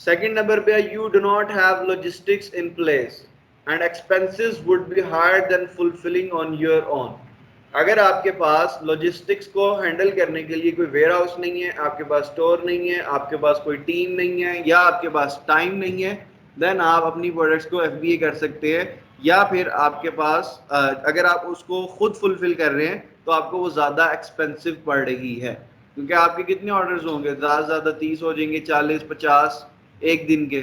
Second number पे है you do not have logistics in place and expenses would be higher than fulfilling on your own. अगर आपके पास logistics को handle करने के लिए कोई वेयर हाउस नहीं है, आपके पास स्टोर नहीं है, आपके पास कोई टीम नहीं है, या आपके पास टाइम नहीं है, देन आप अपनी प्रोडक्ट्स को एफबीए कर सकते हैं। या फिर आपके पास अगर आप उसको खुद फुलफिल कर रहे हैं तो आपको वो ज़्यादा एक्सपेंसिव पड़ रही है, क्योंकि आपके कितने ऑर्डर्स होंगे, ज़्यादा से ज़्यादा 30 हो जाएंगे, 40 50 एक दिन के,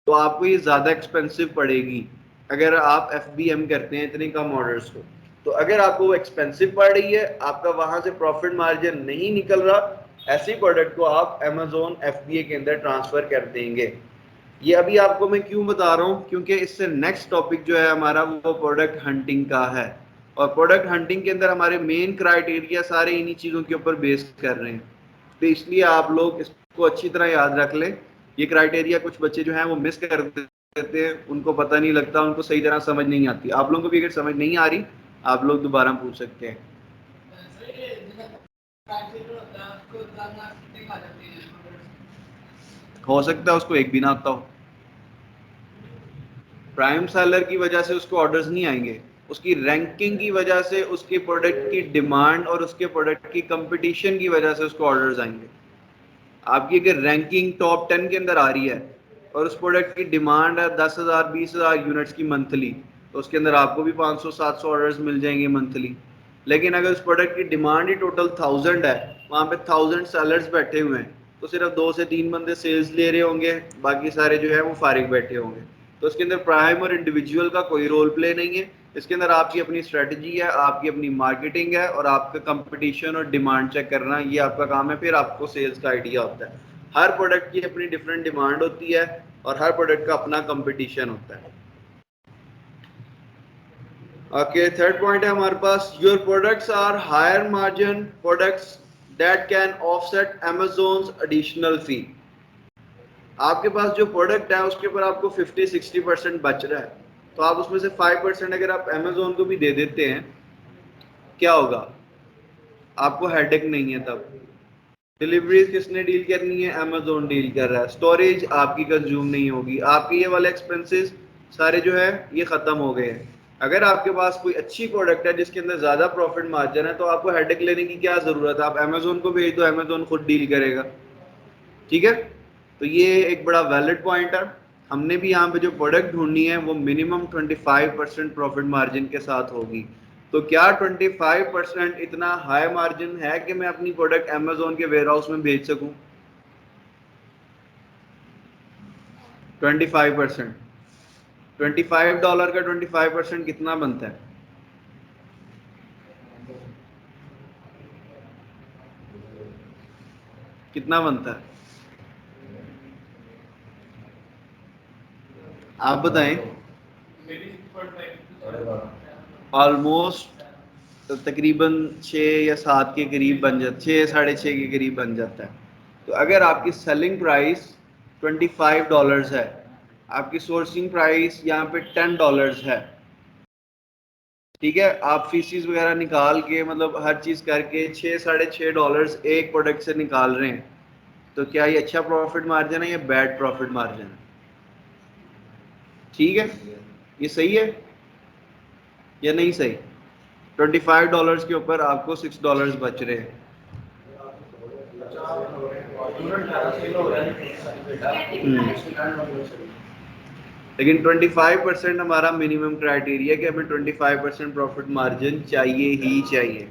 तो आपको ये ज़्यादा एक्सपेंसिव पड़ेगी अगर आप एफ बी एम करते हैं इतने कम ऑर्डर्स को। तो अगर आपको वो एक्सपेंसिव पड़ रही है, आपका वहाँ से प्रॉफिट मार्जिन नहीं निकल रहा, ऐसी प्रोडक्ट को आप अमेजोन एफ बी ए के अंदर ट्रांसफ़र कर देंगे। ये अभी आपको मैं क्यों बता रहा हूँ, क्योंकि इससे नेक्स्ट टॉपिक जो है हमारा वो प्रोडक्ट हंटिंग का है, और प्रोडक्ट हंटिंग के अंदर हमारे मेन क्राइटेरिया सारे इन्हीं चीज़ों के ऊपर बेस कर रहे हैं। तो इसलिए आप लोग इसको अच्छी तरह याद रख लें। ये क्राइटेरिया कुछ बच्चे जो हैं वो मिस कर देते हैं, उनको पता नहीं लगता, उनको सही तरह समझ नहीं आती। आप लोगों को भी अगर समझ नहीं आ रही, आप लोग दोबारा पूछ सकते हैं। हो सकता है उसको एक भी ना आता हो। प्राइम सेलर की वजह से उसको ऑर्डर्स नहीं आएंगे, उसकी रैंकिंग की वजह से, उसके प्रोडक्ट की डिमांड और उसके प्रोडक्ट की कंपटीशन की वजह से उसको ऑर्डर्स आएंगे। आपकी अगर रैंकिंग टॉप 10 के अंदर आ रही है और उस प्रोडक्ट की डिमांड है 10,000 20,000 यूनिट्स की मंथली, तो उसके अंदर आपको भी 500 700 ऑर्डर्स मिल जाएंगे मंथली। लेकिन अगर उस प्रोडक्ट की डिमांड ही टोटल 1000 है, वहाँ पे 1000 सेलर्स बैठे हुए हैं, तो सिर्फ 2 से 3 बंदे सेल्स ले रहे होंगे, बाकी सारे जो है वो फारिग बैठे होंगे। तो उसके अंदर प्राइम और इंडिविजुअल का कोई रोल प्ले नहीं है। इसके अंदर आपकी अपनी स्ट्रेटजी है, आपकी अपनी मार्केटिंग है, और आपका कंपटीशन और डिमांड चेक करना, ये आपका काम है। फिर आपको सेल्स का आइडिया होता है। हर प्रोडक्ट की अपनी डिफरेंट डिमांड होती है और हर प्रोडक्ट का अपना कंपटीशन होता है। ओके, थर्ड पॉइंट है हमारे पास, your products are higher margin products that can offset Amazon's additional fee. आपके पास जो प्रोडक्ट है उसके ऊपर आपको 50-60% बच रहा है, तो आप उसमें से 5% अगर आप अमेजोन को भी दे देते हैं, क्या होगा, आपको हेडेक नहीं है। तब डिलीवरीज किसने डील करनी है, अमेजोन डील कर रहा है। स्टोरेज आपकी कंज्यूम नहीं होगी, आपके ये वाले एक्सपेंसेस सारे जो है ये खत्म हो गए हैं। अगर आपके पास कोई अच्छी प्रोडक्ट है जिसके अंदर ज्यादा प्रॉफिट मार्जिन है, तो आपको हेडेक लेने की क्या जरूरत है, आप अमेजोन को भेज दो, अमेजोन खुद डील करेगा। ठीक है, तो ये एक बड़ा वैलिड पॉइंट है। हमने भी यहाँ पे जो प्रोडक्ट ढूंढनी है वो मिनिमम 25% प्रॉफिट मार्जिन के साथ होगी। तो क्या 25% इतना हाई मार्जिन है कि मैं अपनी प्रोडक्ट अमेजोन के वेयर हाउस में भेज सकूं? 25%, $25 का 25% कितना बनता है? कितना बनता है आप बताएं। ऑलमोस्ट तकरीबन 6 या 7 के करीब बन जाता, 6 साढ़े 6 के करीब बन जाता है। तो अगर आपकी सेलिंग प्राइस $25 है, आपकी सोर्सिंग प्राइस यहाँ पे $10 है, ठीक है, आप फीसिस वगैरह निकाल के, मतलब हर चीज़ करके $6 साढ़े 6 एक प्रोडक्ट से निकाल रहे हैं, तो क्या ये अच्छा प्रॉफिट मार्जिन है या बैड प्रॉफिट मार्जिन है? ठीक है, ये सही है या नहीं सही? $25 के ऊपर आपको $6 बच रहे हैं। लेकिन 25% हमारा मिनिमम क्राइटेरिया कि हमें 25% प्रॉफिट मार्जिन चाहिए ही चाहिए।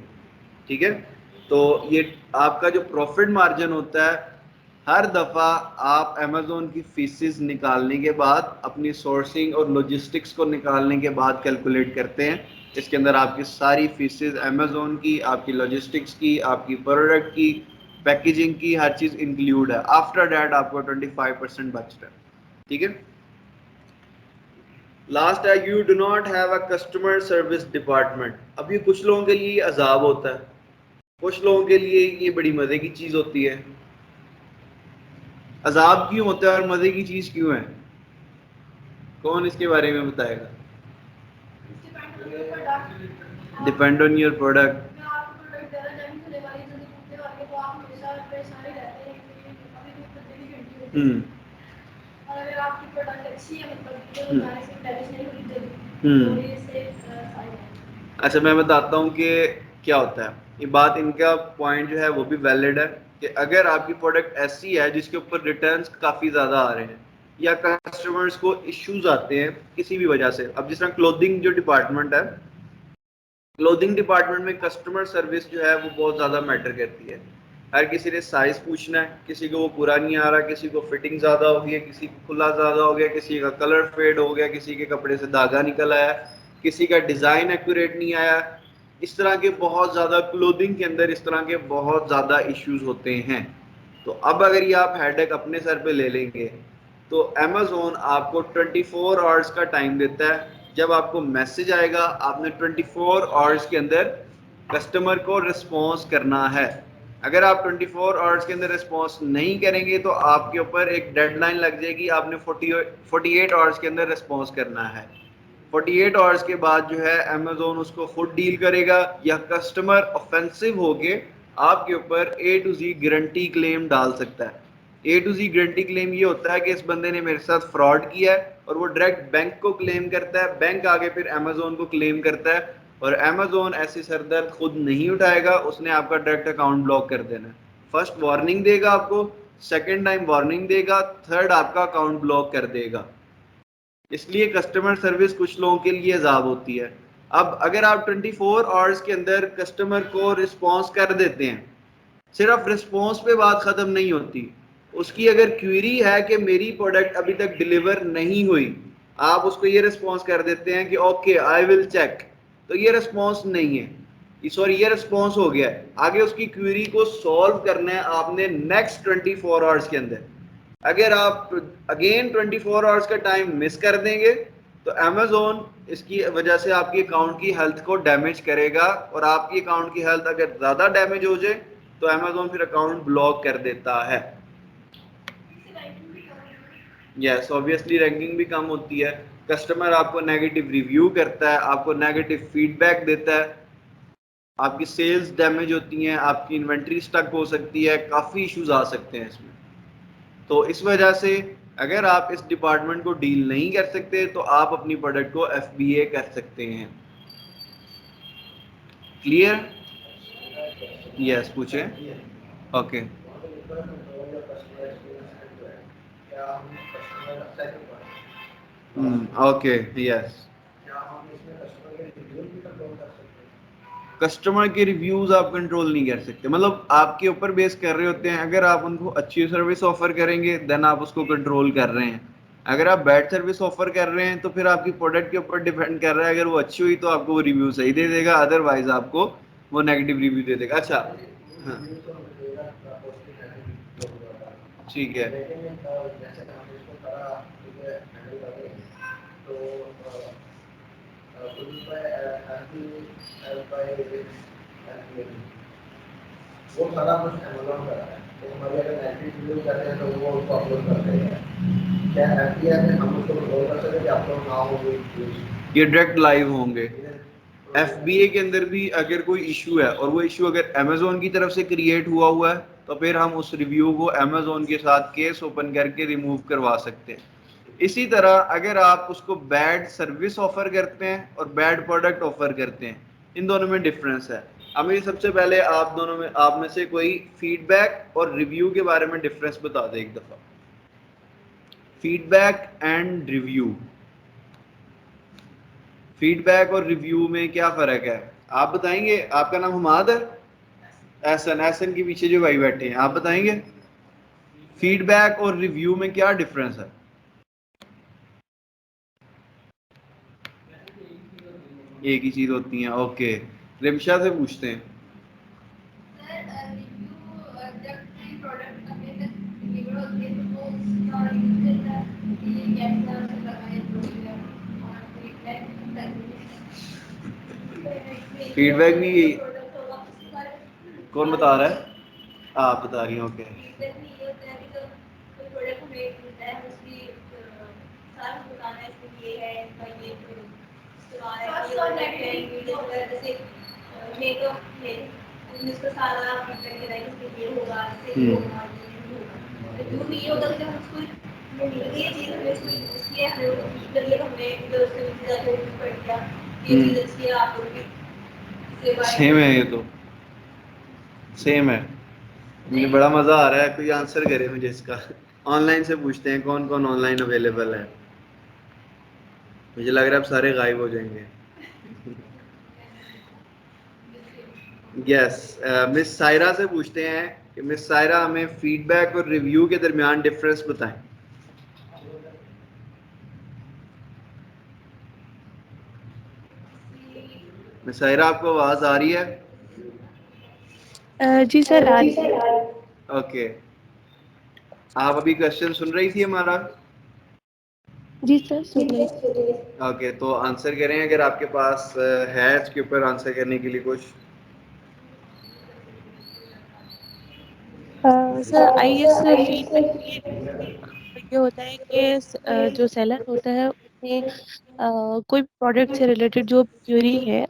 ठीक है, तो ये आपका जो प्रॉफिट मार्जिन होता है, हर दफ़ा आप अमेजोन की फीसिस निकालने के बाद, अपनी सोर्सिंग और लॉजिस्टिक्स को निकालने के बाद कैलकुलेट करते हैं। इसके अंदर आपकी सारी फीसिस अमेजोन की, आपकी लॉजिस्टिक्स की, आपकी प्रोडक्ट की, पैकेजिंग की, हर चीज़ इंक्लूड है। आफ्टर डैट आपको 25% बचता है। ठीक है, लास्ट है, you do not have a customer service department. अब ये कुछ लोगों के लिए अजाब होता है, कुछ लोगों के लिए ये बड़ी मजे की चीज होती है। अजाब क्यों होता है और मजे की चीज क्यों है? कौन इसके बारे में बताएगा? Depend on your product. Hmm अच्छा, मैं बताता हूँ कि क्या होता है। ये बात, इनका पॉइंट जो है वो भी वैलिड है कि अगर आपकी प्रोडक्ट ऐसी है जिसके ऊपर रिटर्न्स काफ़ी ज़्यादा आ रहे हैं या कस्टमर्स को इश्यूज आते हैं किसी भी वजह से, अब जिस तरह क्लोथिंग जो डिपार्टमेंट है, क्लोथिंग डिपार्टमेंट में कस्टमर सर्विस जो है वो बहुत ज़्यादा मैटर करती है। हर किसी ने साइज पूछना है, किसी को वो पूरा नहीं आ रहा, किसी को फिटिंग ज़्यादा हो गई है, किसी को खुला ज़्यादा हो गया, किसी का कलर फेड हो गया, किसी के कपड़े से धागा निकल आया, किसी का डिज़ाइन एक्यूरेट नहीं आया। इस तरह के बहुत ज़्यादा क्लोथिंग के अंदर इस तरह के बहुत ज़्यादा इश्यूज होते हैं। तो अब अगर ये आप हेडेक अपने सर पे ले लेंगे तो अमेज़ोन आपको 24 आवर्स का टाइम देता है। जब आपको मैसेज आएगा आपने 24 आवर्स के अंदर कस्टमर को रिस्पॉन्स करना है। अगर आप 24 आवर्स के अंदर रिस्पॉन्स नहीं करेंगे तो आपके ऊपर एक डेडलाइन लग जाएगी, आपने 48 आवर्स के अंदर रिस्पॉन्स करना है। 48 आवर्स के बाद जो है अमेज़ोन उसको खुद डील करेगा या कस्टमर ऑफेंसिव होके आपके ऊपर ए टू जी गारंटी क्लेम डाल सकता है। ए टू जी गारंटी क्लेम ये होता है कि इस बंदे ने मेरे साथ फ्रॉड किया है और वो डायरेक्ट बैंक को क्लेम करता है, बैंक आगे फिर अमेज़ोन को क्लेम करता है और अमेज़ोन ऐसी सरदर्द खुद नहीं उठाएगा, उसने आपका डायरेक्ट अकाउंट ब्लॉक कर देना है। फर्स्ट वार्निंग देगा आपको, सेकेंड टाइम वार्निंग देगा, थर्ड आपका अकाउंट ब्लॉक कर देगा। इसलिए कस्टमर सर्विस कुछ लोगों के लिए अजाब होती है। अब अगर आप 24 आवर्स के अंदर कस्टमर को रिस्पॉन्स कर देते हैं, सिर्फ रिस्पॉन्स पे बात ख़त्म नहीं होती, उसकी अगर क्वेरी है कि मेरी प्रोडक्ट अभी तक डिलीवर नहीं हुई, आप उसको ये रिस्पॉन्स कर देते हैं कि ओके आई विल चेक, तो ये रिस्पॉन्स नहीं है, सॉरी ये रिस्पॉन्स हो गया है। आगे उसकी क्वेरी को सॉल्व करना है आपने नेक्स्ट 24 आवर्स के अंदर। अगर आप अगेन 24 आवर्स का टाइम मिस कर देंगे तो अमेज़ोन इसकी वजह से आपकी अकाउंट की हेल्थ को डैमेज करेगा और आपकी अकाउंट की हेल्थ अगर ज़्यादा डैमेज हो जाए तो अमेज़ोन फिर अकाउंट ब्लॉक कर देता है। यस, ऑब्वियसली रैंकिंग भी कम होती है, कस्टमर आपको नेगेटिव रिव्यू करता है, आपको नेगेटिव फीडबैक देता है, आपकी सेल्स डैमेज होती हैं, आपकी इन्वेंट्री स्टक हो सकती है, काफ़ी इश्यूज आ सकते हैं इसमें। तो इस वजह से अगर आप इस डिपार्टमेंट को डील नहीं कर सकते तो आप अपनी प्रोडक्ट को FBA कर सकते हैं। क्लियर? यस, पूछें। ओके। Okay, yes. कस्टमर के रिव्यूज आप कंट्रोल नहीं कर सकते, मतलब आपके ऊपर बेस कर रहे होते हैं। अगर आप उनको अच्छी सर्विस ऑफर करेंगे देन आप उसको कंट्रोल कर रहे हैं, अगर आप बैड सर्विस ऑफर कर रहे हैं तो फिर आपकी प्रोडक्ट के ऊपर डिपेंड कर रहा है। अगर वो अच्छी हुई तो आपको वो रिव्यू सही दे देगा, अदरवाइज आपको वो नेगेटिव रिव्यू दे देगा। अच्छा, हाँ, ठीक है। वो सारा कुछ अमेज़न कर रहा है, तो हमारी अगर नेगेटिव रिव्यू करते हैं तो वो उसको अपलोड कर देगा। क्या एफबीआई में हम उसको कंट्रोल कर सकते हैं कि अपलोड ना हो, ये डायरेक्ट लाइव होंगे। FBA के अंदर भी अगर कोई इशू है और वो इशू अगर अमेज़ोन की तरफ से क्रिएट हुआ है तो फिर हम उस रिव्यू को अमेज़ोन के साथ केस ओपन करके रिमूव करवा सकते हैं। इसी तरह अगर आप उसको बैड सर्विस ऑफर करते हैं और बैड प्रोडक्ट ऑफर करते हैं, इन दोनों में डिफरेंस है। अब मुझे सबसे पहले आप दोनों में, आप में से कोई फीडबैक और रिव्यू के बारे में डिफरेंस बता दे एक दफा। फीडबैक एंड रिव्यू, फीडबैक और रिव्यू में क्या फर्क है आप बताएंगे? आपका नाम हमाद है? एहसन, एहसन के पीछे जो भाई बैठे हैं आप बताएंगे फीडबैक और रिव्यू में क्या डिफरेंस है? एक ही चीज होती है। ओके, रिमशा से पूछते हैं। फीडबैक भी कौन बता रहा है? आप बता रही हैं। ओके, ये चीज हमें इसलिए हमें मतलब हमने पढ़ लिया ये चीज अच्छी है आप लोग भी सेम है, ये तो सेम है। मुझे बड़ा मजा आ रहा है, कोई आंसर करे मुझे इसका। ऑनलाइन से पूछते हैं कौन कौन ऑनलाइन अवेलेबल है। मुझे लग रहा है अब सारे गायब हो जाएंगे। यस, मिस सायरा से पूछते हैं कि मिस सायरा हमें फीडबैक और रिव्यू के दरमियान डिफरेंस बताएं। मिस सायरा, आपको आवाज आ रही है? जी सर आ जी रही है। सर। ओके, आप अभी क्वेश्चन सुन रही थी हमारा? जी सर सुन रही थी। ओके, तो आंसर करें अगर आपके पास है इसके ऊपर आंसर करने के लिए कुछ। सर आई गेस फीडबैक ये होता है कि जो सेलर होता है उसने कोई प्रोडक्ट से रिलेटेड जो क्वेरी है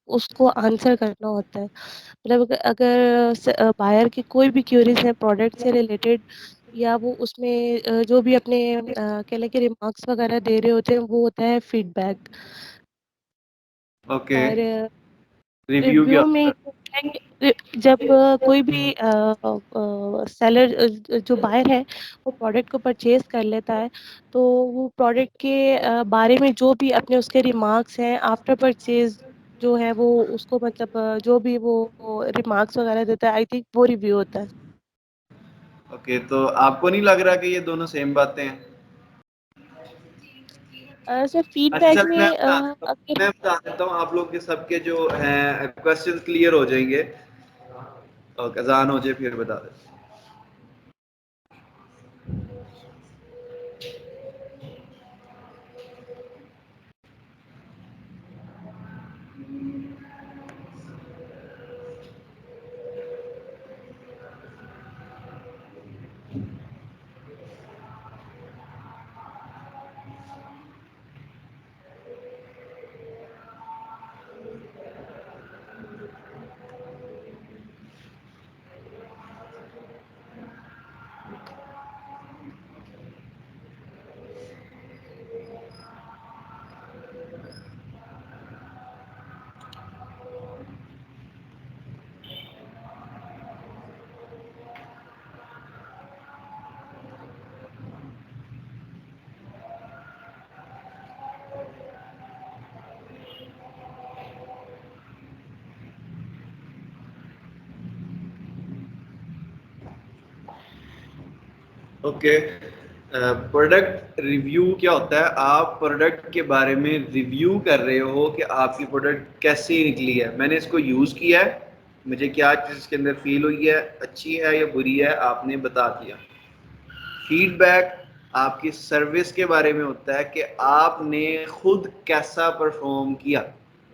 उसको आंसर करना होता है। मतलब अगर बायर की कोई भी क्वेरीज है प्रोडक्ट से रिलेटेड या वो उसमें जो भी अपने कह लें कि रिमार्क्स वगैरह दे रहे होते हैं वो होता है फीडबैक। ओके, और रिव्यू क्या रिव्यू में होता ये होता है कि जब कोई भी सेलर जो बायर है वो प्रोडक्ट को परचेज कर लेता है तो वो प्रोडक्ट के बारे में जो भी अपने उसके रिमार्क्स हैं आफ्टर परचेज जो है वो उसको मतलब जो भी वो रिमार्क्स वगैरह देता है आई थिंक वो रिव्यू होता है। है? ओके, तो आपको नहीं लग रहा कि ये दोनों सेम बातें हैं? सर अच्छा फीडबैक चल, मैं में बता देता हूँ, अगर मैं बता देता हूँ, आप लोग के सबके जो हैं क्वेश्चंस क्लियर हो जाएंगे और अजान हो जाए फिर बता देता हूँ। ओके, प्रोडक्ट रिव्यू क्या होता है? आप प्रोडक्ट के बारे में रिव्यू कर रहे हो कि आपकी प्रोडक्ट कैसी निकली है, मैंने इसको यूज़ किया है, मुझे क्या चीज़ इसके अंदर फील हुई है, अच्छी है या बुरी है, आपने बता दिया। फीडबैक आपकी सर्विस के बारे में होता है कि आपने खुद कैसा परफॉर्म किया।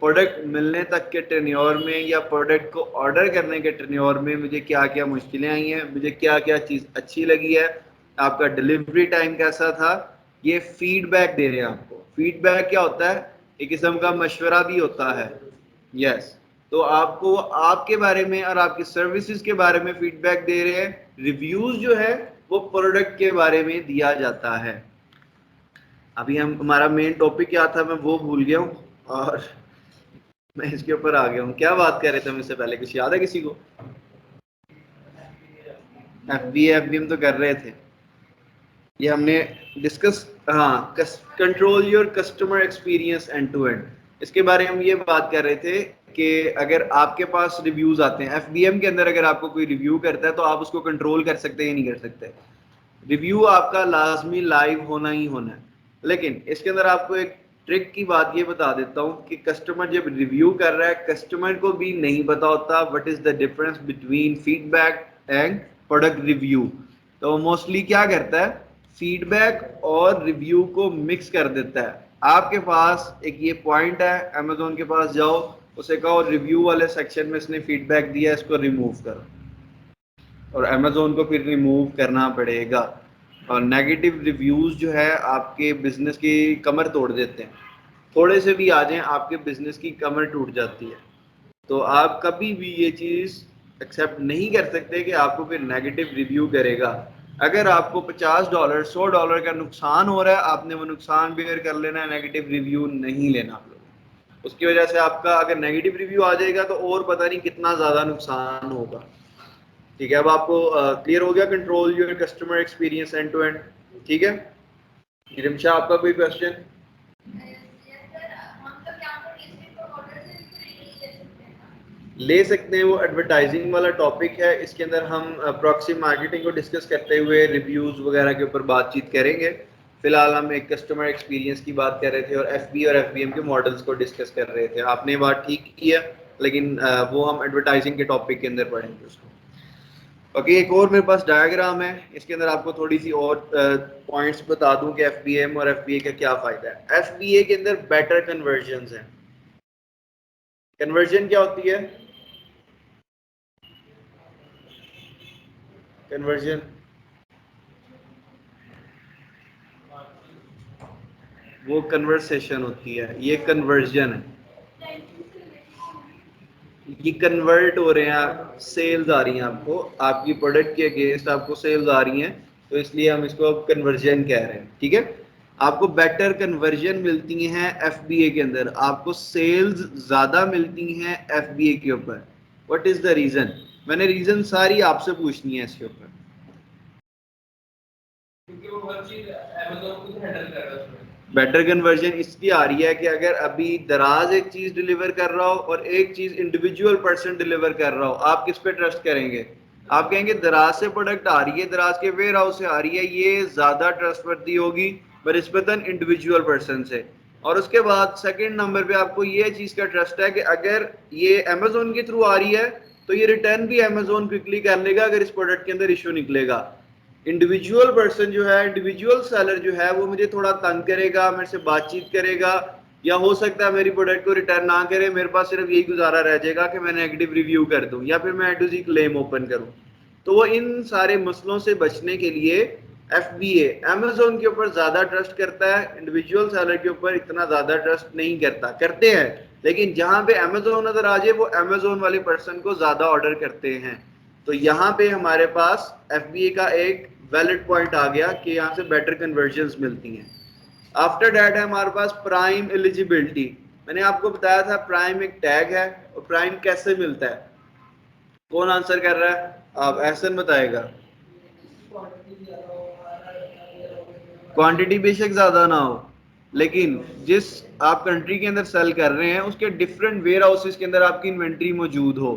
प्रोडक्ट मिलने तक के टेन्योर में या प्रोडक्ट को ऑर्डर करने के टेन्योर में मुझे क्या क्या मुश्किलें आई हैं, मुझे क्या क्या चीज़ अच्छी लगी है, आपका डिलीवरी टाइम कैसा था, ये फीडबैक दे रहे हैं आपको। फीडबैक क्या होता है? एक किस्म का मशवरा भी होता है। यस, तो आपको आपके बारे में और आपकी सर्विसेज के बारे में फीडबैक दे रहे हैं। रिव्यूज जो है वो प्रोडक्ट के बारे में दिया जाता है। अभी हम हमारा मेन टॉपिक क्या था मैं वो भूल गया हूँ और मैं इसके ऊपर आ गया हूँ। क्या बात कर रहे थे हम इससे पहले, कुछ याद है किसी को? एफ बी एम तो कर रहे थे, ये हमने डिस्कस। हाँ, control your customer experience end to end, इसके बारे में हम ये बात कर रहे थे कि अगर आपके पास रिव्यूज आते हैं एफबीएम के अंदर, अगर आपको कोई रिव्यू करता है तो आप उसको कंट्रोल कर सकते हैं या नहीं कर सकते। रिव्यू आपका लाजमी लाइव होना ही होना है। लेकिन इसके अंदर आपको एक ट्रिक की बात ये बता देता हूँ कि कस्टमर जब रिव्यू कर रहा है, कस्टमर को भी नहीं पता होता what is the difference between feedback and product review. तो मोस्टली क्या करता है, फीडबैक और रिव्यू को मिक्स कर देता है। आपके पास एक ये पॉइंट है, अमेजोन के पास जाओ, उसे कहो रिव्यू वाले सेक्शन में इसने फीडबैक दिया, इसको रिमूव करो, और अमेजोन को फिर रिमूव करना पड़ेगा। और नेगेटिव रिव्यूज जो है आपके बिजनेस की कमर तोड़ देते हैं। थोड़े से भी आ जाएं आपके बिजनेस की कमर टूट जाती है। तो आप कभी भी ये चीज़ एक्सेप्ट नहीं कर सकते कि आपको फिर नेगेटिव रिव्यू करेगा। अगर आपको $50 $100 का नुकसान हो रहा है, आपने वो नुकसान बेयर कर लेना है, नेगेटिव रिव्यू नहीं लेना आप लोग। उसकी वजह से आपका अगर नेगेटिव रिव्यू आ जाएगा तो और पता नहीं कितना ज्यादा नुकसान होगा। ठीक है, अब आपको क्लियर हो गया control your customer experience end to end. ठीक है, रिमशा आपका कोई क्वेश्चन? ले सकते हैं, वो एडवर्टाइजिंग वाला टॉपिक है, इसके अंदर हम प्रॉक्सी मार्केटिंग को डिस्कस करते हुए रिव्यूज वगैरह के ऊपर बातचीत करेंगे। फिलहाल हम एक कस्टमर एक्सपीरियंस की बात कर रहे थे और एफबी और एफबीएम के मॉडल्स को डिस्कस कर रहे थे। आपने बात ठीक की है, लेकिन वो हम एडवर्टाइजिंग के टॉपिक के अंदर पढ़ेंगे उसको। ओके, एक और मेरे पास डायग्राम है, इसके अंदर आपको थोड़ी सी और पॉइंट्स बता दूं कि एफबीएम और एफबीए का क्या फायदा है। एफबीए के अंदर बेटर कन्वर्जन्स हैं। कन्वर्जन क्या होती है? कन्वर्जन वो कन्वर्सेशन होती है, ये कन्वर्जन है। ये कन्वर्ट हो रहे हैं, सेल्स आ रही हैं आपको, आपकी प्रोडक्ट के अगेंस्ट आपको सेल्स आ रही हैं, तो इसलिए हम इसको अब कन्वर्जन कह रहे हैं। ठीक है, आपको बेटर कन्वर्जन मिलती हैं एफबीए के अंदर, आपको सेल्स ज्यादा मिलती हैं एफबीए के ऊपर। What is the reason? मैंने रीजन सारी आपसे पूछनी है इसके ऊपर। बेटर कन्वर्जन इसकी आ रही है कि अगर अभी दराज एक चीज डिलीवर कर रहा हो और एक चीज इंडिविजुअल पर्सन डिलीवर कर रहा हो, आप किस पे ट्रस्ट करेंगे? आप कहेंगे दराज से प्रोडक्ट आ रही है, दराज के वेयर हाउस से आ रही है, ये ज्यादा ट्रस्टवर्दी होगी बनिस्बतन इंडिविजुअल पर्सन से। और उसके बाद सेकंड नंबर पे आपको ये चीज का ट्रस्ट है कि अगर ये अमेजोन के थ्रू आ रही है तो ये रिटर्न भी अमेजोन क्विकली कर लेगा अगर इस प्रोडक्ट के अंदर इश्यू निकलेगा। इंडिविजुअल पर्सन जो है, इंडिविजुअल सेलर जो है, वो मुझे थोड़ा तंग करेगा, मेरे से बातचीत करेगा, या हो सकता है मेरी प्रोडक्ट को रिटर्न ना करे, मेरे पास सिर्फ यही गुजारा रह जाएगा कि मैं नेगेटिव रिव्यू कर दूं या फिर मैं एडोजी क्लेम ओपन करूं। तो वो इन सारे मसलों से बचने के लिए एफबीए अमेजोन के ऊपर ज्यादा ट्रस्ट करता है, इंडिविजुअल सेलर के ऊपर इतना ज्यादा ट्रस्ट नहीं करता। करते हैं, लेकिन जहां पे अमेजोन नजर आ जाए वो अमेजोन वाले पर्सन को ज्यादा ऑर्डर करते हैं। तो यहाँ पे हमारे पास एफबीए का एक वैलिड पॉइंट आ गया कि यहाँ से बेटर कन्वर्जन्स मिलती हैं। आफ्टर दैट है हमारे पास प्राइम एलिजिबिलिटी। मैंने आपको बताया था प्राइम एक टैग है, और प्राइम कैसे मिलता है? कौन आंसर कर रहा है? आप एहसन बताएगा। क्वांटिटी बेशक ज्यादा ना हो, लेकिन जिस आप कंट्री के अंदर सेल कर रहे हैं उसके डिफरेंट वेयर हाउसेस के अंदर आपकी इन्वेंट्री मौजूद हो।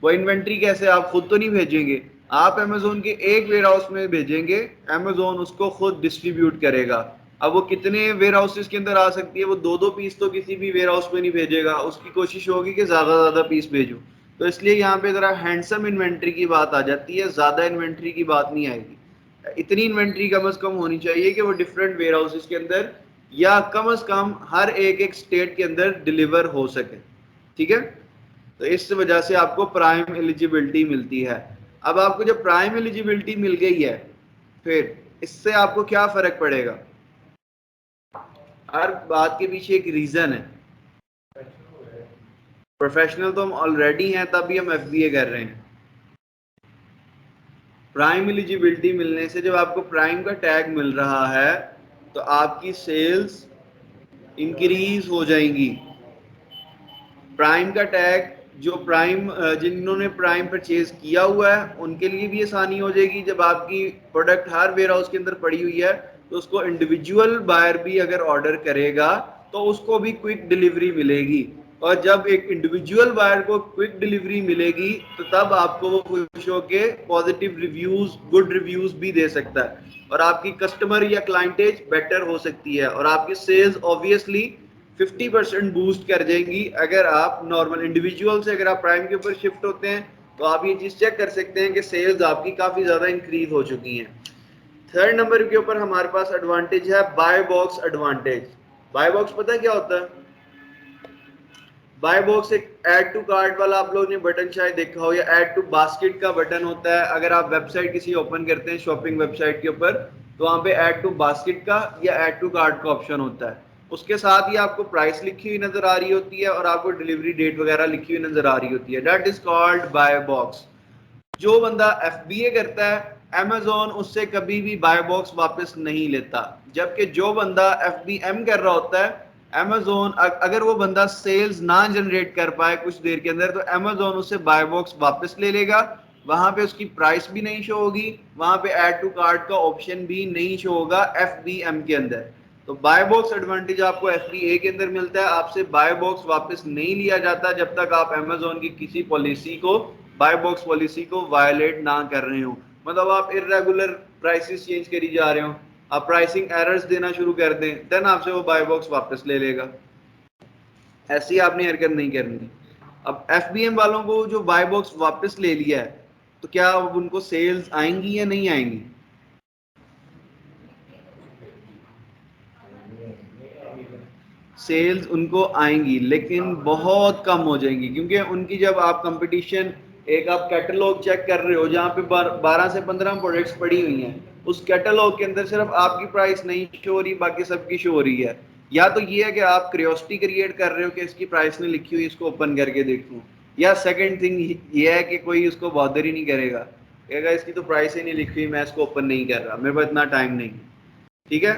वो इन्वेंट्री कैसे? आप खुद तो नहीं भेजेंगे, आप अमेजोन के एक वेयर हाउस में भेजेंगे, अमेजोन उसको खुद डिस्ट्रीब्यूट करेगा। अब वो कितने वेयर हाउसेस के अंदर आ सकती है? वो दो दो पीस तो किसी भी वेयर हाउस में नहीं भेजेगा, उसकी कोशिश होगी कि ज्यादा पीस भेजूं। तो इसलिए यहाँ पे जरा हैंडसम इन्वेंट्री की बात आ जाती है, ज्यादा इन्वेंट्री की बात नहीं आएगी। इतनी इन्वेंट्री कम से कम होनी चाहिए कि वो डिफरेंट वेयर हाउसेस के अंदर या कम से कम हर एक स्टेट के अंदर डिलीवर हो सके। ठीक है, तो इस वजह से आपको प्राइम एलिजिबिलिटी मिलती है। अब आपको जब प्राइम एलिजिबिलिटी मिल गई है, फिर इससे आपको क्या फर्क पड़ेगा? हर बात के पीछे एक रीजन है। प्रोफेशनल तो हम ऑलरेडी हैं, तभी हम एफबीए कर रहे हैं। प्राइम एलिजिबिलिटी मिलने से जब आपको प्राइम का टैग मिल रहा है तो आपकी सेल्स इंक्रीज हो जाएंगी। प्राइम का टैग जो प्राइम जिन्होंने प्राइम परचेज किया हुआ है उनके लिए भी आसानी हो जाएगी। जब आपकी प्रोडक्ट हर वेयर हाउस के अंदर पड़ी हुई है तो उसको इंडिविजुअल बायर भी अगर ऑर्डर करेगा तो उसको भी क्विक डिलीवरी मिलेगी। और जब एक इंडिविजुअल बायर को क्विक डिलीवरी मिलेगी तो तब आपको वो खुश होके पॉजिटिव रिव्यूज, गुड रिव्यूज भी दे सकता है, और आपकी कस्टमर या क्लाइंटेज बेटर हो सकती है, और आपकी सेल्स ऑब्वियसली 50% बूस्ट कर जाएंगी। अगर आप नॉर्मल इंडिविजुअल से अगर आप प्राइम के ऊपर शिफ्ट होते हैं तो आप ये चीज चेक कर सकते हैं कि सेल्स आपकी काफी ज्यादा इंक्रीज हो चुकी हैं। थर्ड नंबर के ऊपर हमारे पास एडवांटेज है buy box advantage. Buy box पता है क्या होता है? बाय बॉक्स एक ऐड टू कार्ट वाला आप लोगों ने बटन शायद देखा हो, या ऐड टू बास्केट का बटन होता है। अगर आप वेबसाइट किसी ओपन करते हैं शॉपिंग वेबसाइट के ऊपर तो वहां पे ऐड टू बास्केट का या ऐड टू कार्ट का ऑप्शन होता है। उसके साथ ही आपको प्राइस लिखी हुई नजर आ रही होती है और आपको डिलीवरी डेट वगैरह लिखी हुई नजर आ रही होती है। That is called by box. जो बंदा एफबीए करता है अमेजोन उससे कभी भी बाय बॉक्स वापस नहीं लेता। जबकि जो बंदा FBM कर रहा होता है, अमेजोन अगर वो बंदा सेल्स ना जनरेट कर पाए कुछ देर के अंदर, तो अमेजोन उससे बाय बॉक्स वापस ले लेगा। वहां पे उसकी प्राइस भी नहीं शो होगी, वहां पे ऐड टू कार्ट का ऑप्शन भी नहीं शो होगा FBM के अंदर। तो बाय बॉक्स एडवांटेज आपको FBA के अंदर मिलता है। आपसे बाय बॉक्स वापस नहीं लिया जाता जब तक आप अमेजोन की किसी पॉलिसी को, बाय बॉक्स पॉलिसी को वायलेट ना कर रहे हो। मतलब आप इरेगुलर प्राइसेस चेंज करी जा रहे हो, आप प्राइसिंग एरर्स देना शुरू कर दें, देन आपसे वो बाय बॉक्स वापस ले लेगा। ऐसी आपने हरकत नहीं करनी। अब FBM वालों को जो बाय बॉक्स वापस ले लिया है, तो क्या अब उनको सेल्स आएंगी या नहीं आएंगी? सेल्स उनको आएंगी, लेकिन बहुत कम हो जाएंगी, क्योंकि उनकी जब आप कंपटीशन, एक आप कैटलॉग चेक कर रहे हो जहाँ पे 12 से 15 प्रोडक्ट्स पड़ी हुई हैं, उस कैटलॉग के अंदर सिर्फ आपकी प्राइस नहीं शो हो रही, बाकी सबकी शो हो रही है। या तो ये है कि आप क्यूरियोसिटी क्रिएट कर रहे हो कि इसकी प्राइस नहीं लिखी हुई, इसको ओपन करके देखूं, या सेकंड थिंग ये है कि कोई उसको बॉदर ही नहीं करेगा, कहेगा इसकी तो प्राइस ही नहीं लिखी हुई, मैं इसको ओपन नहीं कर रहा, मेरे पास इतना टाइम नहीं। ठीक है,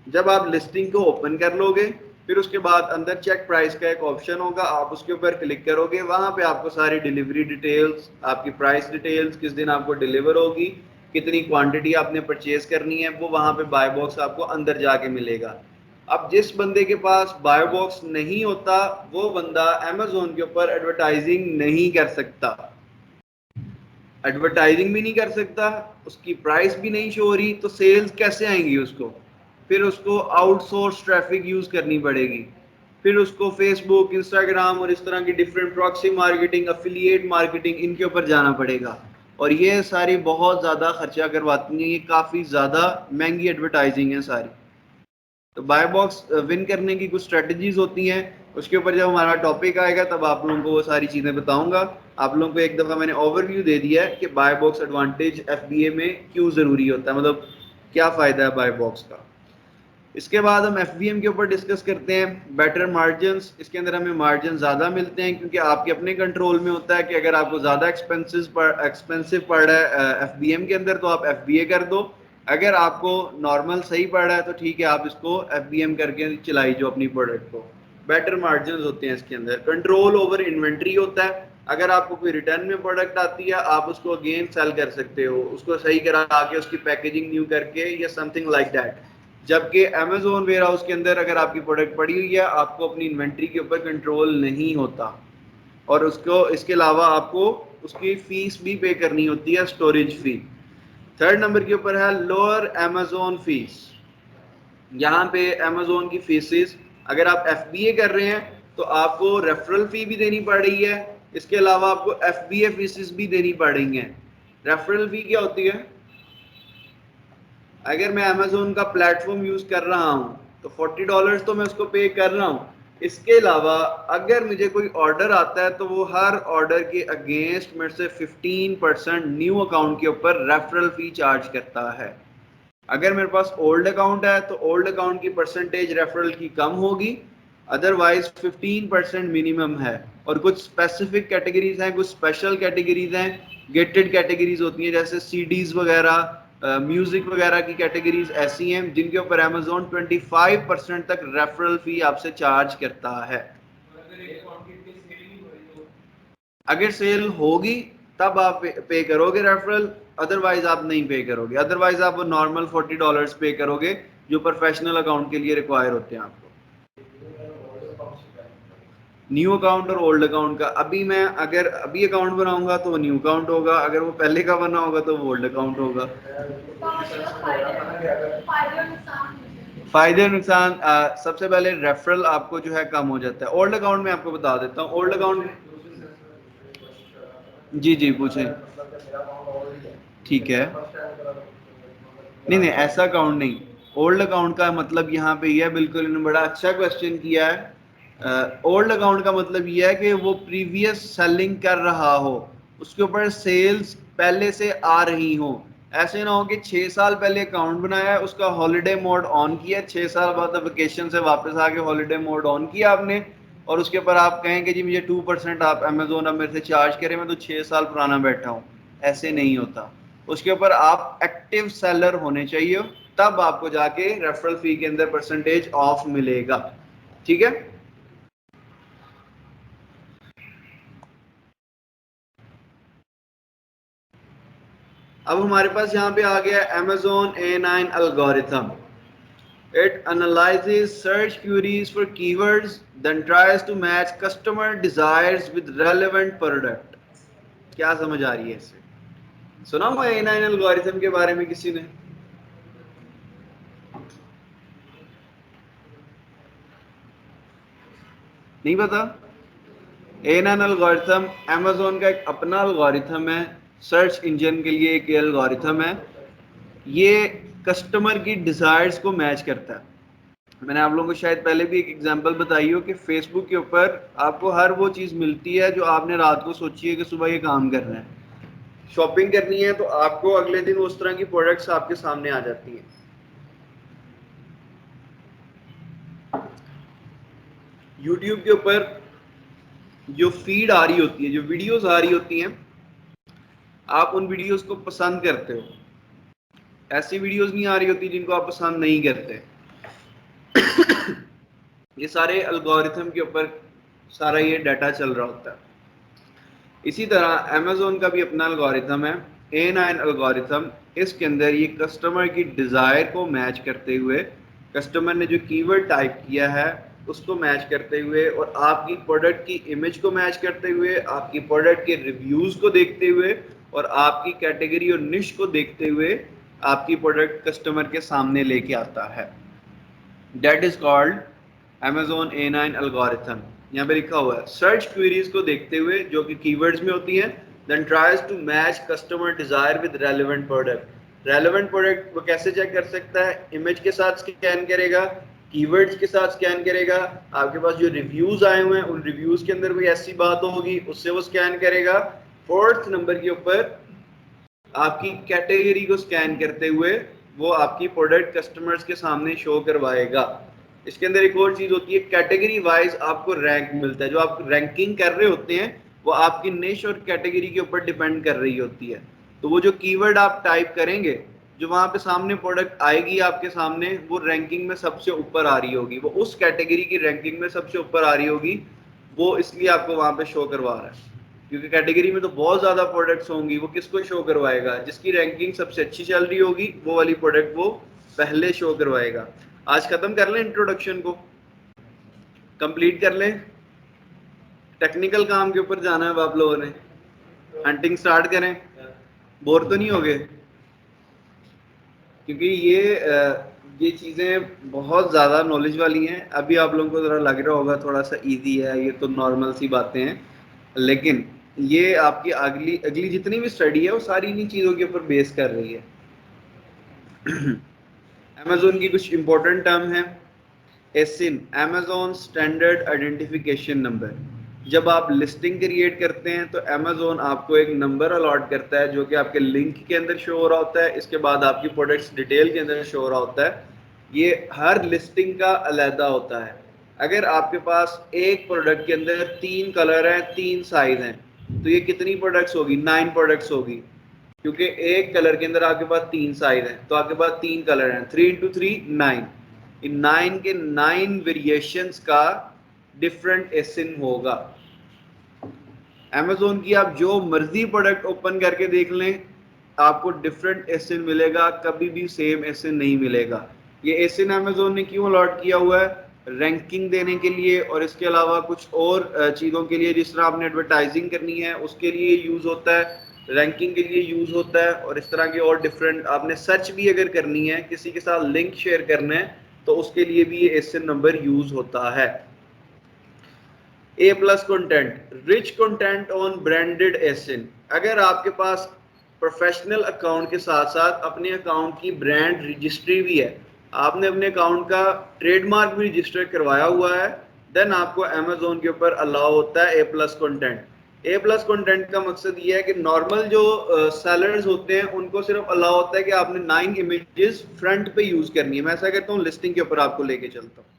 जब आप लिस्टिंग को ओपन कर लोगे, फिर उसके बाद अंदर चेक प्राइस का एक ऑप्शन होगा, आप उसके ऊपर क्लिक करोगे, वहां पे आपको सारी डिलीवरी डिटेल्स, आपकी प्राइस डिटेल्स, किस दिन आपको डिलीवर होगी, कितनी क्वांटिटी आपने परचेज करनी है, वो वहां पे बाय बॉक्स आपको अंदर जाके मिलेगा। अब जिस बंदे के पास बाय बॉक्स नहीं होता, वो बंदा अमेजोन के ऊपर एडवर्टाइजिंग नहीं कर सकता, एडवर्टाइजिंग भी नहीं कर सकता, उसकी प्राइस भी नहीं शो हो रही, तो सेल्स कैसे आएंगी उसको? फिर उसको आउटसोर्स ट्रैफिक यूज करनी पड़ेगी, फिर उसको फेसबुक, इंस्टाग्राम और इस तरह की different proxy marketing, affiliate marketing, इनके ऊपर जाना पड़ेगा, और ये सारी बहुत ज्यादा खर्चा करवाती हैं, ये काफी ज्यादा महंगी एडवर्टाइजिंग है सारी। तो बाय बॉक्स विन करने की कुछ स्ट्रेटजीज होती हैं, उसके ऊपर जब हमारा टॉपिक आएगा तब आप लोगों को वो सारी चीजें बताऊंगा। आप लोगों को एक दफा मैंने ओवरव्यू दे दिया है कि बाय बॉक्स एडवांटेज FBA में क्यों जरूरी होता है, मतलब क्या फायदा है बाय बॉक्स का। इसके बाद हम FBM के ऊपर डिस्कस करते हैं बेटर मार्जिन्स। इसके अंदर हमें मार्जिन ज़्यादा मिलते हैं, क्योंकि आपके अपने कंट्रोल में होता है कि अगर आपको ज़्यादा एक्सपेंसिव पड़ रहा है FBM के अंदर, तो आप FBA कर दो। अगर आपको नॉर्मल सही पड़ रहा है तो ठीक है, आप इसको FBM करके चलाई जो अपनी प्रोडक्ट को। बेटर मार्जिन होते हैं इसके अंदर, कंट्रोल ओवर इन्वेंट्री होता है। अगर आपको कोई रिटर्न में प्रोडक्ट आती है, आप उसको अगेन सेल कर सकते हो, उसको सही करा के उसकी पैकेजिंग न्यू करके, या समथिंग लाइक दैट। जबकि अमेजोन वेयर हाउस के अंदर अगर आपकी प्रोडक्ट पड़ी हुई है, आपको अपनी इन्वेंट्री के ऊपर कंट्रोल नहीं होता, और उसको इसके अलावा आपको उसकी फीस भी पे करनी होती है, स्टोरेज फी। थर्ड नंबर के ऊपर है लोअर अमेजोन फीस। यहाँ पे अमेजोन की फीसेस, अगर आप FBA कर रहे हैं तो आपको रेफरल फी भी देनी पड़ रही है, इसके अलावा आपको FBA फीसेस भी देनी पड़ रही हैं। रेफरल फी क्या होती है? अगर मैं अमेजोन का प्लेटफॉर्म यूज कर रहा हूं तो $40 तो मैं उसको पे कर रहा हूं। इसके अलावा अगर मुझे कोई ऑर्डर आता है तो वो हर ऑर्डर के अगेंस्ट मेरे से 15% न्यू अकाउंट के ऊपर रेफरल फी चार्ज करता है। अगर मेरे पास ओल्ड अकाउंट है तो ओल्ड अकाउंट की परसेंटेज रेफरल की कम होगी, अदरवाइज 15% मिनिमम है। और कुछ स्पेसिफिक कैटेगरीज हैं, कुछ स्पेशल कैटेगरीज हैं, गेटेड कैटेगरीज होती हैं, जैसे CDs वगैरह, म्यूजिक वगैरह की कैटेगरीज ऐसी हैं जिनके ऊपर अमेजोन 25% तक रेफरल फी आपसे चार्ज करता है। अगर सेल होगी तब आप पे करोगे रेफरल, अदरवाइज आप नहीं पे करोगे, अदरवाइज आप नॉर्मल $40 पे करोगे जो प्रोफेशनल अकाउंट के लिए रिक्वायर होते हैं आपको। न्यू अकाउंट और ओल्ड अकाउंट का, अभी मैं अगर अभी अकाउंट बनाऊंगा तो वो न्यू अकाउंट होगा, अगर वो पहले का बना होगा तो वो ओल्ड अकाउंट होगा। फायदे और नुकसान, सबसे पहले रेफरल आपको जो है कम हो जाता है। ओल्ड अकाउंट में आपको बता देता हूँ, ओल्ड अकाउंट, जी जी पूछें। ठीक है, नहीं नहीं ऐसा अकाउंट नहीं, ओल्ड अकाउंट का मतलब यहाँ पे यह, बिल्कुल इन्होंने बड़ा अच्छा क्वेश्चन किया है। ओल्ड अकाउंट का मतलब यह है कि वो प्रीवियस सेलिंग कर रहा हो, उसके ऊपर सेल्स पहले से आ रही हो। ऐसे ना हो कि 6 साल पहले अकाउंट बनाया है, उसका हॉलिडे मोड ऑन किया, 6 साल बाद वेकेशन से वापस आके हॉलिडे मोड ऑन किया आपने, और उसके ऊपर आप कहें कि जी मुझे 2% आप अमेजोन अब मेरे से चार्ज करें, मैं तो 6 साल पुराना बैठा हूँ। ऐसे नहीं होता। उसके ऊपर आप एक्टिव सेलर होने चाहिए, तब आपको जाके रेफरल फी के अंदर परसेंटेज ऑफ मिलेगा। ठीक है, अब हमारे पास यहाँ पे आ गया Amazon A9 algorithm. It analyzes search queries for keywords, then tries to match customer desires with relevant product. क्या समझ आ रही है इससे? सुना हुआ A9 algorithm के बारे में किसी ने? नहीं पता? A9 algorithm Amazon का एक अपना algorithm है, सर्च इंजन के लिए एक algorithm है। ये कस्टमर की डिजायर्स को मैच करता है। मैंने आप लोगों को शायद पहले भी एक एग्जांपल बताई हो कि फेसबुक के ऊपर आपको हर वो चीज़ मिलती है जो आपने रात को सोची है कि सुबह ये काम करना है, शॉपिंग करनी है, तो आपको अगले दिन उस तरह की प्रोडक्ट्स आपके सामने आ जाती हैं। यूट्यूब के ऊपर जो फीड आ रही होती है, जो वीडियोस आ रही होती हैं, आप उन वीडियोस को पसंद करते हो, ऐसी वीडियोस नहीं आ रही होती जिनको आप पसंद नहीं करते। ये सारे एल्गोरिथम के ऊपर सारा ये डाटा चल रहा होता है। इसी तरह Amazon का भी अपना एल्गोरिथम है, A9 एल्गोरिथम। इसके अंदर ये कस्टमर की डिज़ायर को मैच करते हुए, कस्टमर ने जो कीवर्ड टाइप किया है उसको मैच करते हुए, और आपकी प्रोडक्ट की इमेज को मैच करते हुए, आपकी प्रोडक्ट के रिव्यूज़ को देखते हुए, और आपकी कैटेगरी और निश को देखते हुए आपकी प्रोडक्ट कस्टमर के सामने लेके आता है। That is called Amazon A9 algorithm। यहाँ पे लिखा हुआ है सर्च क्वेरीज को देखते हुए जो कि कीवर्ड्स में होती हैं, then tries to match customer desire with relevant product। relevant product वो कैसे चेक कर सकता है? इमेज के साथ स्कैन करेगा, कीवर्ड्स के साथ स्कैन करेगा, आपके पास जो रिव्यूज आए हुए हैं उन रिव्यूज के अंदर कोई ऐसी बात होगी उससे वो स्कैन करेगा। फोर्थ नंबर के ऊपर आपकी कैटेगरी को स्कैन करते हुए वो आपकी प्रोडक्ट कस्टमर्स के सामने शो करवाएगा। इसके अंदर एक और चीज होती है, कैटेगरी वाइज आपको रैंक मिलता है। जो आप रैंकिंग कर रहे होते हैं वो आपकी निश और कैटेगरी के ऊपर डिपेंड कर रही होती है। तो वो जो कीवर्ड आप टाइप करेंगे, जो वहां पे सामने प्रोडक्ट आएगी आपके सामने, वो रैंकिंग में सबसे ऊपर आ रही होगी, वो उस कैटेगरी की रैंकिंग में सबसे ऊपर आ रही होगी। वो इसलिए आपको वहां पे शो करवा रहा है, क्योंकि कैटेगरी में तो बहुत ज़्यादा प्रोडक्ट्स होंगी। वो किसको शो करवाएगा? जिसकी रैंकिंग सबसे अच्छी चल रही होगी वो वाली प्रोडक्ट वो पहले शो करवाएगा। आज खत्म कर लें, इंट्रोडक्शन को कंप्लीट कर लें, टेक्निकल काम के ऊपर जाना है अब आप लोगों ने। हंटिंग स्टार्ट करें, बोर तो नहीं हो गए? क्योंकि ये चीज़ें बहुत ज़्यादा नॉलेज वाली हैं। अभी आप लोगों को ज़रा लग रहा होगा थोड़ा सा इजी है, ये तो नॉर्मल सी बातें हैं, लेकिन ये आपकी अगली अगली जितनी भी स्टडी है वो सारी इन्हीं चीज़ों के ऊपर बेस कर रही है। अमेज़ोन की कुछ इंपॉर्टेंट टर्म है। एसिन, अमेज़ोन स्टैंडर्ड आइडेंटिफिकेशन नंबर। जब आप लिस्टिंग क्रिएट करते हैं तो अमेज़ोन आपको एक नंबर अलॉट करता है जो कि आपके लिंक के अंदर शो हो रहा होता है, इसके बाद आपकी प्रोडक्ट्स डिटेल के अंदर शो हो रहा होता है। ये हर लिस्टिंग का अलहदा होता है। अगर आपके पास एक प्रोडक्ट के अंदर 3 कलर हैं, 3 साइज हैं, तो ये कितनी प्रोडक्ट्स होगी? 9 प्रोडक्ट्स होगी, क्योंकि एक कलर के अंदर आपके पास 3 साइज हैं, तो आपके पास 3 कलर हैं। 3 × 3 9। इन 9 के 9 वेरिएशंस का डिफरेंट एसिन होगा। अमेज़ोन की आप जो मर्जी प्रोडक्ट ओपन करके देख लें, आपको डिफरेंट एसिन मिलेगा, कभी भी सेम एसिन नहीं मिलेगा। ये एसिन अमेज़ोन ने क्यों अलॉट किया हुआ है? रैंकिंग देने के लिए, और इसके अलावा कुछ और चीज़ों के लिए, जिस तरह आपने एडवर्टाइजिंग करनी है उसके लिए यूज़ होता है, रैंकिंग के लिए यूज़ होता है, और इस तरह के और डिफरेंट, आपने सर्च भी अगर करनी है, किसी के साथ लिंक शेयर करना है, तो उसके लिए भी ये एसिन नंबर यूज़ होता है। A+ content, rich content on branded ASIN. अगर आपके पास प्रोफेशनल अकाउंट के साथ साथ अपने अकाउंट की ब्रांड रजिस्ट्री भी है, आपने अपने अकाउंट का ट्रेडमार्क भी रजिस्टर करवाया हुआ है, देन आपको अमेज़ोन के ऊपर अलाउ होता है A+ कंटेंट। A+ कंटेंट का मकसद ये है कि नॉर्मल जो सेलर्स होते हैं उनको सिर्फ अलाउ होता है कि आपने 9 इमेजेस फ्रंट पे यूज करनी है। मैं ऐसा कहता हूँ, लिस्टिंग के ऊपर आपको लेके चलता हूँ।